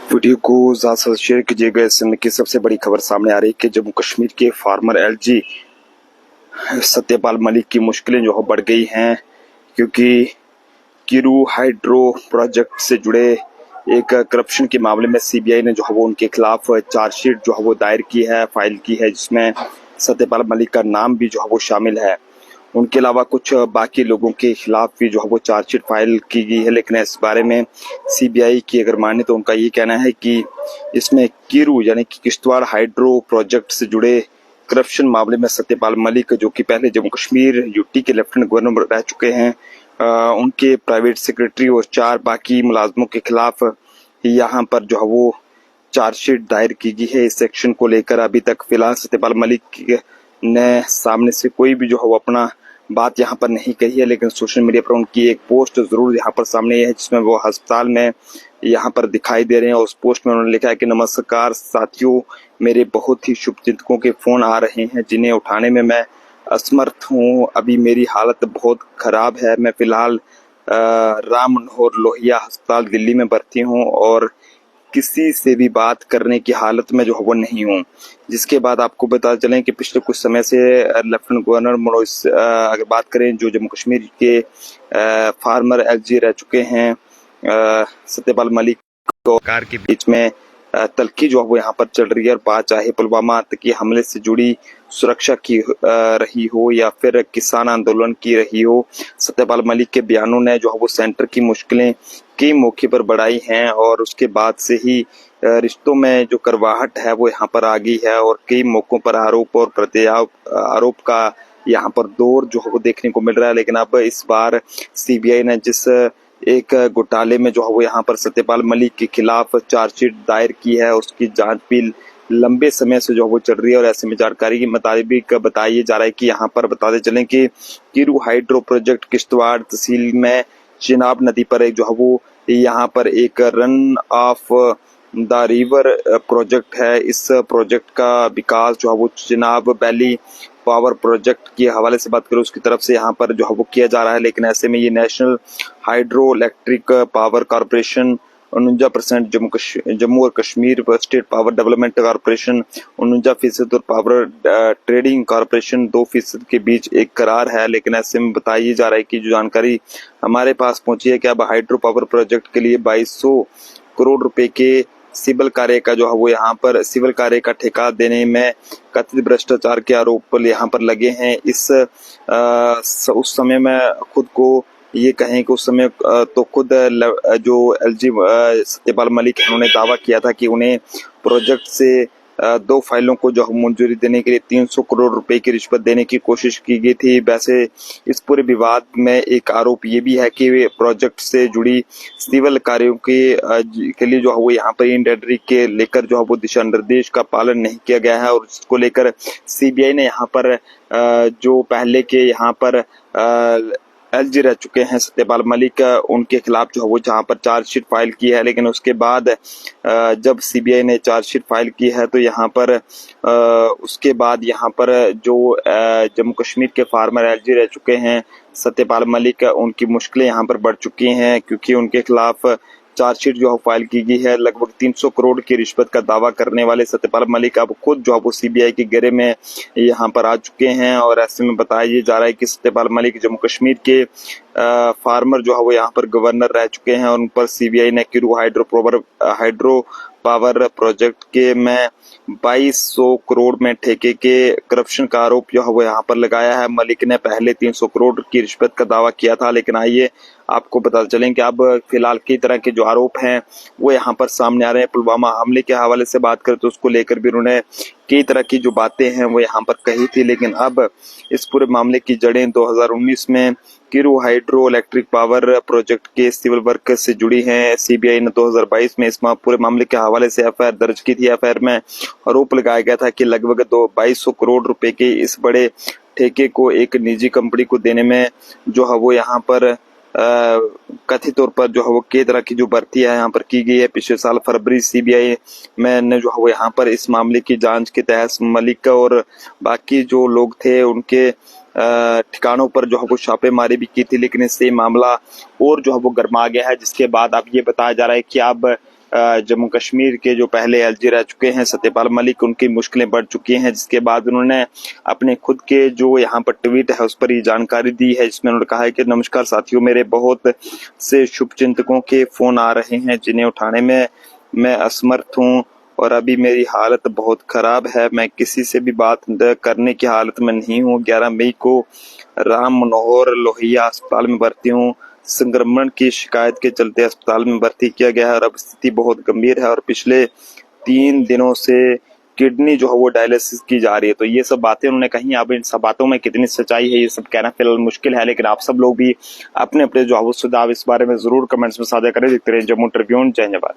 Video को ज़्यादा से शेयर कीजिएगा। इस समय की सबसे बड़ी खबर सामने आ रही है कि जम्मू कश्मीर के फार्मर एलजी सत्यपाल मलिक की मुश्किलें जो है बढ़ गई हैं, क्योंकि किरू हाइड्रो प्रोजेक्ट से जुड़े एक करप्शन के मामले में सीबीआई ने जो है वो उनके खिलाफ चार्जशीट जो है वो दायर की है, फाइल की है, जिसमें सत्यपाल मलिक का नाम भी जो है वो शामिल है। उनके अलावा कुछ बाकी लोगों के खिलाफ भी जो है वो चार्जशीट फाइल की गई है, लेकिन इस बारे में सीबीआई की अगर माने तो उनका ये कहना है कि इसमें किरू यानी कि किश्तवाड़ हाइड्रो प्रोजेक्ट से जुड़े करप्शन मामले में सत्यपाल मलिक, जो कि पहले जम्मू कश्मीर यूटी के लेफ्टिनेंट गवर्नर रह चुके हैं, उनके प्राइवेट सेक्रेटरी और 4 बाकी मुलाजमों के खिलाफ यहाँ पर जो है वो चार्जशीट दायर की गई है। इस सेक्शन को लेकर अभी तक फिलहाल सत्यपाल मलिक ने सामने से कोई भी जो है वो अपना बात यहाँ पर नहीं कही है, लेकिन सोशल मीडिया पर उनकी एक पोस्ट जरूर यहाँ पर सामने है, जिसमें वो अस्पताल में यहाँ पर दिखाई दे रहे हैं। उस पोस्ट में उन्होंने लिखा है कि नमस्कार साथियों, मेरे बहुत ही शुभचिंतकों के फोन आ रहे हैं जिन्हें उठाने में मैं असमर्थ हूँ। अभी मेरी हालत बहुत खराब है। मैं फिलहाल राम मनोहर लोहिया अस्पताल दिल्ली में भर्ती हूँ और किसी से भी बात करने की हालत में जो है वो नहीं हूँ। जिसके बाद आपको बता चलें कि पिछले कुछ समय से लेफ्टिनेंट गवर्नर मनोज, अगर बात करें जो जम्मू कश्मीर के फार्मर एलजी रह चुके हैं, सत्यपाल मलिक को कार के बीच में तल्खी जो है वो यहाँ पर चल रही है। और बात चाहे पुलवामा आतंकी हमले से जुड़ी सुरक्षा की रही हो या फिर किसान आंदोलन की रही हो, सत्यपाल मलिक के बयानों ने जो है वो सेंटर की मुश्किलें कई मौके पर बढ़ाई हैं और उसके बाद से ही रिश्तों में जो करवाहट है वो यहाँ पर आ गई है और कई मौकों पर आरोप और आरोप का यहाँ पर दौर जो है वो देखने को मिल रहा है। लेकिन अब इस बार सीबीआई ने जिस एक घोटाले में जो है वो यहाँ पर सत्यपाल मलिक के खिलाफ चार्जशीट दायर की है, उसकी जांच भी लंबे समय से जो वो चल रही है। और ऐसे में जानकारी के मुताबिक बताया जा रहा है कि यहाँ पर बताते चलें कि किरू हाइड्रो प्रोजेक्ट किश्तवाड़ तहसील में चिनाब नदी पर एक जो है वो यहाँ पर एक run of the river project है। इस प्रोजेक्ट का विकास जो है वो चिनाब वैली पावर प्रोजेक्ट के हवाले से बात करें उसकी तरफ से यहाँ पर जो है वो किया जा रहा है। लेकिन ऐसे में ये national hydro electric power corporation 49%, Jammu और Kashmir state power development corporation 49% और पावर ट्रेडिंग कॉरपोरेशन 2% के बीच एक करार है। लेकिन ऐसे में बताया जा रहा है कि जो जानकारी हमारे पास पहुंची है कि अब हाइड्रो पावर प्रोजेक्ट के लिए 2200 करोड़ रुपए के सिविल कार्य का जो है वो यहाँ पर सिविल कार्य का ठेका देने में कथित भ्रष्टाचार के आरोप यहाँ पर लगे हैं। उस समय में खुद को ये कहें कि उस समय तो खुद जो एलजी सत्यपाल मलिक है उन्होंने दावा किया था कि उन्हें प्रोजेक्ट से 2 फाइलों को जो मंजूरी देने के लिए 300 करोड़ रुपए की रिश्वत देने की कोशिश की गई थी। वैसे इस पूरे विवाद में एक आरोप ये भी है कि प्रोजेक्ट से जुड़ी सिविल कार्यों के लिए जो है वो यहाँ पर इंडेंटरी के लेकर जो है वो दिशा निर्देश का पालन नहीं किया गया है। और इसको लेकर सीबीआई ने यहाँ पर जो पहले के यहाँ पर एलजी रह चुके हैं सत्यपाल मलिक, उनके खिलाफ जो है वो जहां पर चार्जशीट फाइल की है। लेकिन उसके बाद जब सीबीआई ने चार्जशीट फाइल की है तो यहाँ पर उसके बाद यहाँ पर जो जम्मू कश्मीर के फार्मर एलजी रह चुके हैं सत्यपाल मलिक, उनकी मुश्किलें यहाँ पर बढ़ चुकी हैं, क्योंकि उनके खिलाफ चार्जशीट जो है फाइल की गई है। लगभग 300 करोड़ की रिश्वत का दावा करने वाले सत्यपाल मलिक अब खुद जो है वो सीबीआई के घेरे में यहाँ पर आ चुके हैं। और ऐसे में बताया जा रहा है कि सत्यपाल मलिक जम्मू कश्मीर के फार्मर जो है वो यहाँ पर गवर्नर रह चुके हैं और उन पर सीबीआई ने किरू हाइड्रो पावर प्रोजेक्ट के में 2200 करोड़ में ठेके के करप्शन का आरोप जो है वो यहाँ पर लगाया है। मलिक ने पहले 300 करोड़ की रिश्वत का दावा किया था, लेकिन आइए आपको पता चलें कि अब फिलहाल कई तरह के जो आरोप हैं वो यहाँ पर सामने आ रहे हैं। पुलवामा हमले के हवाले से बात करें तो उसको लेकर भी उन्होंने कई तरह की जो बातें हैं वो यहाँ पर कही थी। लेकिन अब इस पूरे मामले की जड़ें 2019 में Kiru hydro electric power project के सिविल वर्क से जुड़ी हैं। सीबीआई ने 2022 में इस पूरे मामले के हवाले से एफआईआर दर्ज की थी। एफआईआर में आरोप लगाया गया था कि लगभग 2200 करोड़ रुपए के इस बड़े ठेके को एक निजी कंपनी को देने में जो है वो यहाँ पर कथित तौर पर जो है वो कई तरह की जो भर्ती है यहाँ पर की गई है। पिछले साल फरवरी सीबीआई में ने जो है वो यहाँ पर इस मामले की जांच के तहत मलिक और बाकी जो लोग थे उनके ठिकानों पर जो है वो छापेमारी भी की थी। लेकिन इससे मामला और जो है वो गर्मा गया है, जिसके बाद अब ये बताया जा रहा है कि अब जम्मू कश्मीर के जो पहले एलजी रह चुके हैं सत्यपाल मलिक, उनकी मुश्किलें बढ़ चुकी हैं, जिसके बाद उन्होंने अपने खुद के जो यहाँ पर ट्वीट है उस पर ये जानकारी दी है, जिसमें उन्होंने कहा है कि नमस्कार साथियों, मेरे बहुत से शुभचिंतकों के फोन आ रहे हैं जिन्हें उठाने में मैं असमर्थ हूँ और अभी मेरी हालत बहुत खराब है। मैं किसी से भी बात करने की हालत में नहीं हूँ। 11 मई को राम मनोहर लोहिया अस्पताल में भर्ती हूँ। संक्रमण की शिकायत के चलते अस्पताल में भर्ती किया गया है और अब स्थिति बहुत गंभीर है और पिछले 3 दिनों से किडनी जो है वो डायलिसिस की जा रही है। तो ये सब बातें उन्होंने कही। अब इन सब बातों में कितनी सच्चाई है ये सब कहना फिलहाल मुश्किल है, लेकिन आप सब लोग भी अपने अपने जो है वो सुझाव इस बारे में जरूर कमेंट्स में साझा करें। देखते रहिए जम्मू ट्रिब्यून। जय हिंद।